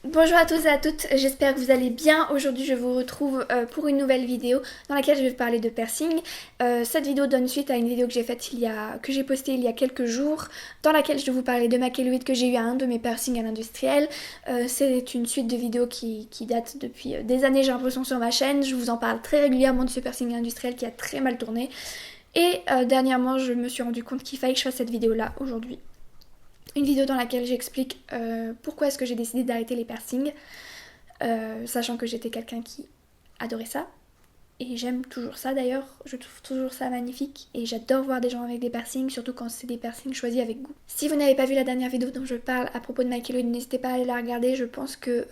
Bonjour à tous et à toutes, j'espère que vous allez bien. Aujourd'hui je vous retrouve pour une nouvelle vidéo dans laquelle je vais vous parler de piercing. Cette vidéo donne suite à une vidéo que j'ai faite que j'ai postée il y a quelques jours, dans laquelle je vous parlais de ma kéloïde que j'ai eu à un de mes piercings à l'industriel. C'est une suite de vidéos qui date depuis des années, j'ai l'impression, sur ma chaîne. Je vous en parle très régulièrement de ce piercing industriel qui a très mal tourné. Et dernièrement je me suis rendu compte qu'il fallait que je fasse cette vidéo là aujourd'hui. Une vidéo dans laquelle j'explique pourquoi est-ce que j'ai décidé d'arrêter les piercings, sachant que j'étais quelqu'un qui adorait ça. Et j'aime toujours ça d'ailleurs, je trouve toujours ça magnifique et j'adore voir des gens avec des piercings, surtout quand c'est des piercings choisis avec goût. Si vous n'avez pas vu la dernière vidéo dont je parle à propos de ma kéloïde, n'hésitez pas à aller la regarder, je pense que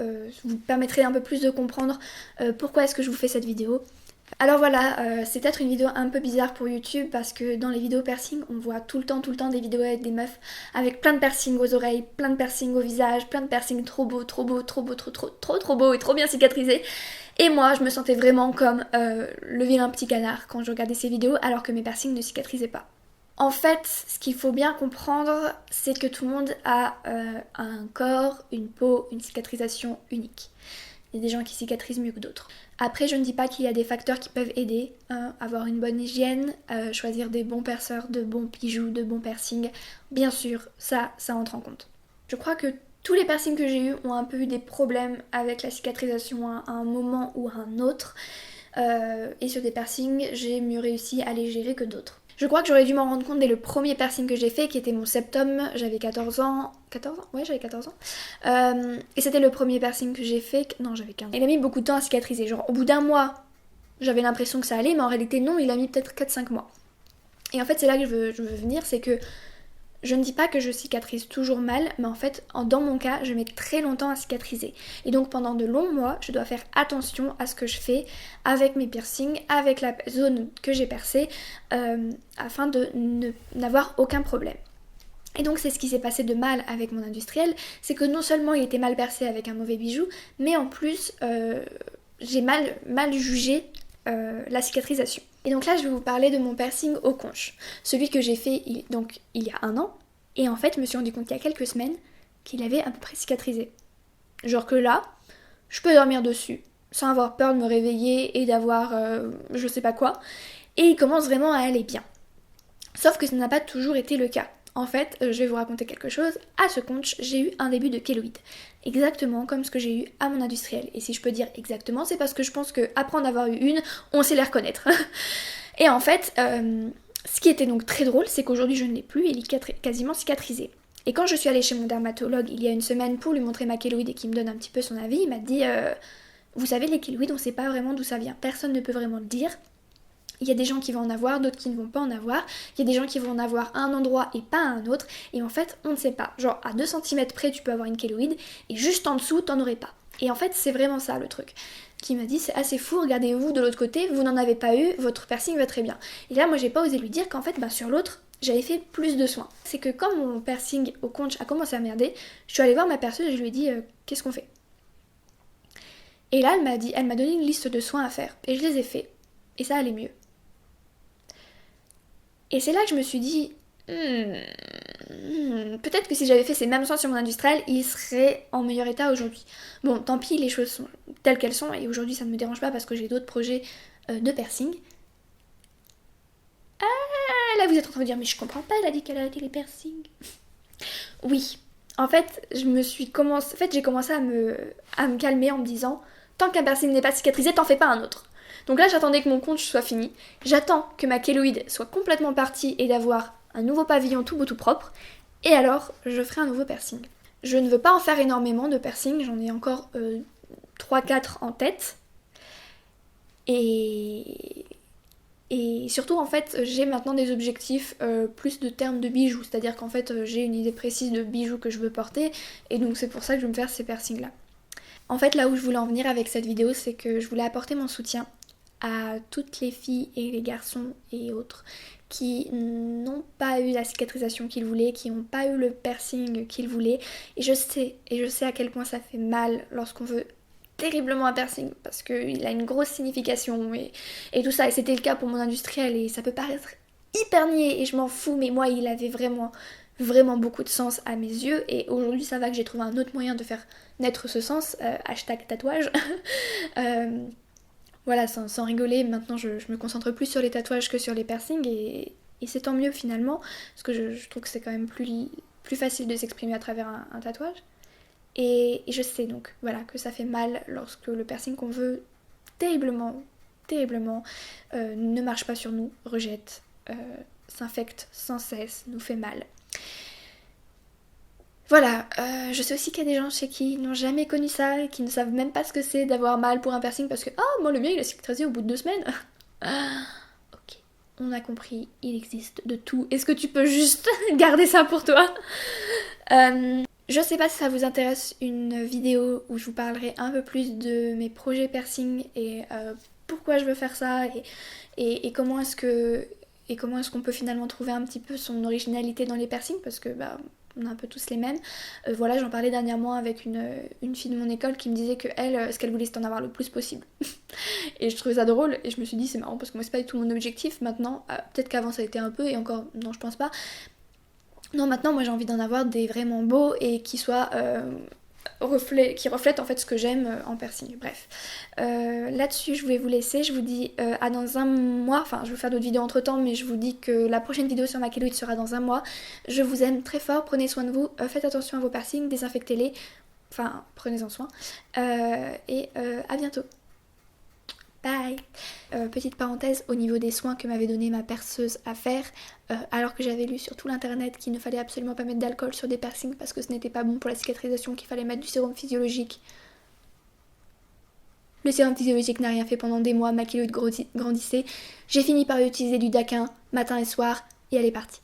vous permettrez un peu plus de comprendre pourquoi est-ce que je vous fais cette vidéo. Alors voilà, c'est peut-être une vidéo un peu bizarre pour YouTube parce que dans les vidéos piercing, on voit tout le temps des vidéos avec des meufs avec plein de piercings aux oreilles, plein de piercings au visage, plein de piercings trop beaux, trop beaux, trop beaux, trop beaux et trop bien cicatrisés. Et moi, je me sentais vraiment comme le vilain petit canard quand je regardais ces vidéos alors que mes piercings ne cicatrisaient pas. En fait, ce qu'il faut bien comprendre, c'est que tout le monde a un corps, une peau, une cicatrisation unique. Il y a des gens qui cicatrisent mieux que d'autres. Après, je ne dis pas qu'il y a des facteurs qui peuvent aider, hein, avoir une bonne hygiène, choisir des bons perceurs, de bons bijoux, de bons piercings. Bien sûr, ça entre en compte. Je crois que tous les piercings que j'ai eus ont un peu eu des problèmes avec la cicatrisation à un moment ou à un autre. Et sur des piercings, j'ai mieux réussi à les gérer que d'autres. Je crois que j'aurais dû m'en rendre compte dès le premier piercing que j'ai fait, qui était mon septum. J'avais 14 ans. 14 ans. Ouais, j'avais 14 ans. Et c'était le premier piercing que j'ai fait. Non, j'avais 15 ans. Il a mis beaucoup de temps à cicatriser. Genre, au bout d'un mois, j'avais l'impression que ça allait, mais en réalité, non, il a mis peut-être 4-5 mois. Et en fait, c'est là que je veux venir, c'est que je ne dis pas que je cicatrise toujours mal, mais en fait, dans mon cas, je mets très longtemps à cicatriser. Et donc pendant de longs mois, je dois faire attention à ce que je fais avec mes piercings, avec la zone que j'ai percée, afin de n'avoir aucun problème. Et donc c'est ce qui s'est passé de mal avec mon industriel, c'est que non seulement il était mal percé avec un mauvais bijou, mais en plus j'ai mal jugé la cicatrisation. Et donc là je vais vous parler de mon piercing au conche, celui que j'ai fait il y a un an, et en fait je me suis rendu compte il y a quelques semaines qu'il avait à peu près cicatrisé. Genre que là, je peux dormir dessus, sans avoir peur de me réveiller et d'avoir je sais pas quoi, et il commence vraiment à aller bien. Sauf que ça n'a pas toujours été le cas. En fait, je vais vous raconter quelque chose. À ce conche, j'ai eu un début de kéloïde. Exactement comme ce que j'ai eu à mon industriel. Et si je peux dire exactement, c'est parce que je pense qu'après en avoir eu une, on sait les reconnaître. Et en fait, ce qui était donc très drôle, c'est qu'aujourd'hui je ne l'ai plus, il est quasiment cicatrisé. Et quand je suis allée chez mon dermatologue il y a une semaine pour lui montrer ma kéloïde et qu'il me donne un petit peu son avis, il m'a dit vous savez, les kéloïdes, on ne sait pas vraiment d'où ça vient. Personne ne peut vraiment le dire. Il y a des gens qui vont en avoir, d'autres qui ne vont pas en avoir. Il y a des gens qui vont en avoir à un endroit et pas à un autre. Et en fait, on ne sait pas. Genre, à 2 cm près, tu peux avoir une kéloïde. Et juste en dessous, t'en aurais pas. Et en fait, c'est vraiment ça le truc. Qui m'a dit, c'est assez fou, regardez-vous de l'autre côté, vous n'en avez pas eu, votre piercing va très bien. Et là, moi, j'ai pas osé lui dire qu'en fait, sur l'autre, j'avais fait plus de soins. C'est que quand mon piercing au conche a commencé à merder, je suis allée voir ma perceuse et je lui ai dit, qu'est-ce qu'on fait? Et là, elle m'a donné une liste de soins à faire. Et je les ai faits. Et ça allait mieux. Et c'est là que je me suis dit, peut-être que si j'avais fait ces mêmes soins sur mon industriel, il serait en meilleur état aujourd'hui. Bon, tant pis, les choses sont telles qu'elles sont, et aujourd'hui ça ne me dérange pas parce que j'ai d'autres projets de piercing. Ah, là vous êtes en train de me dire, mais je comprends pas, elle a dit qu'elle a arrêté les piercings. Oui, en fait, j'ai commencé à me calmer en me disant, tant qu'un piercing n'est pas cicatrisé, t'en fais pas un autre. Donc là, j'attendais que mon compte soit fini. J'attends que ma kéloïde soit complètement partie et d'avoir un nouveau pavillon tout beau tout propre. Et alors, je ferai un nouveau piercing. Je ne veux pas en faire énormément de piercing, j'en ai encore 3-4 en tête. Et... Et surtout, en fait, j'ai maintenant des objectifs plus de termes de bijoux. C'est-à-dire qu'en fait, j'ai une idée précise de bijoux que je veux porter. Et donc, c'est pour ça que je vais me faire ces piercings-là. En fait, là où je voulais en venir avec cette vidéo, c'est que je voulais apporter mon soutien à toutes les filles et les garçons et autres qui n'ont pas eu la cicatrisation qu'ils voulaient, qui n'ont pas eu le piercing qu'ils voulaient. Et je sais à quel point ça fait mal lorsqu'on veut terriblement un piercing parce qu'il a une grosse signification et tout ça. Et c'était le cas pour mon industriel et ça peut paraître hyper niais et je m'en fous, mais moi il avait vraiment vraiment beaucoup de sens à mes yeux, et aujourd'hui ça va que j'ai trouvé un autre moyen de faire naître ce sens, hashtag tatouage. Voilà, sans rigoler, maintenant je me concentre plus sur les tatouages que sur les piercings, et c'est tant mieux finalement, parce que je trouve que c'est quand même plus facile de s'exprimer à travers un tatouage. Et je sais donc, voilà, que ça fait mal lorsque le piercing qu'on veut terriblement, terriblement, ne marche pas sur nous, rejette, s'infecte sans cesse, nous fait mal. Voilà, je sais aussi qu'il y a des gens chez qui n'ont jamais connu ça et qui ne savent même pas ce que c'est d'avoir mal pour un piercing parce que ah, moi le mien il a cicatrisé au bout de 2 semaines. Ah, ok, on a compris, il existe de tout. Est-ce que tu peux juste garder ça pour toi? Je sais pas si ça vous intéresse une vidéo où je vous parlerai un peu plus de mes projets piercing et pourquoi je veux faire ça et comment est-ce qu'on peut finalement trouver un petit peu son originalité dans les piercings parce que bah on a un peu tous les mêmes. Voilà, j'en parlais dernièrement avec une fille de mon école qui me disait que elle, ce qu'elle voulait c'était en avoir le plus possible. Et je trouvais ça drôle et je me suis dit c'est marrant parce que moi c'est pas du tout mon objectif maintenant. Peut-être qu'avant ça a été un peu et encore non je pense pas. Non maintenant moi j'ai envie d'en avoir des vraiment beaux et qui soient qui reflètent en fait ce que j'aime en piercing. Bref. Là-dessus je voulais vous laisser. Je vous dis à dans un mois. Enfin je vais faire d'autres vidéos entre temps mais je vous dis que la prochaine vidéo sur ma kéloïde sera dans un mois. Je vous aime très fort. Prenez soin de vous. Faites attention à vos piercings. Désinfectez-les. Enfin prenez-en soin. Et à bientôt. Bye. Petite parenthèse au niveau des soins que m'avait donné ma perceuse à faire, alors que j'avais lu sur tout l'internet qu'il ne fallait absolument pas mettre d'alcool sur des piercings parce que ce n'était pas bon pour la cicatrisation, qu'il fallait mettre du sérum physiologique. Le sérum physiologique n'a rien fait pendant des mois, ma kéloïde grandissait. J'ai fini par utiliser du Daquin matin et soir et elle est partie.